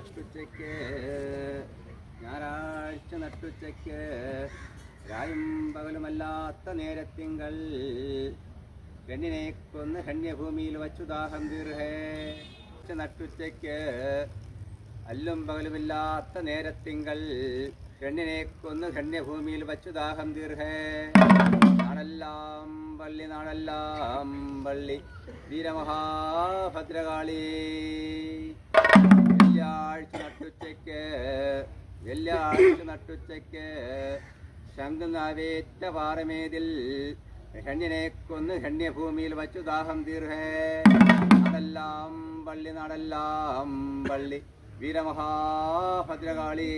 നട്ടുച്ചയ്ക്ക് ഞായറാഴ്ച നട്ടുച്ചയ്ക്ക് രായും പകലുമല്ലാത്ത നേരത്തിങ്കൾ പെണ്ണിനെ കൊന്ന് ഹണ്യഭൂമിയിൽ വച്ചു ദാഹം തീർഹേ. നട്ടുച്ചയ്ക്ക് അല്ലും പകലുമില്ലാത്ത നേരത്തിങ്കൾ പെണ്ണിനെ കൊന്ന് ഹണ്യഭൂമിയിൽ വച്ചു ദാഹം തീർഹേ. നാടെല്ലാം പള്ളി നാടെല്ലാം പള്ളി വീരമഹാഭദ്രകാളി. വെള്ളിയാഴ്ച നട്ടുച്ചയ്ക്ക് ശംഖുനാവേറ്റ പാറമേതിൽ ഹണ്യനെ കൊന്ന് ഹണ്യഭൂമിയിൽ വച്ചു ദാഹം തീർഹേ. നാടെല്ലാം പള്ളി വീരമഹാഭദ്രകാളി.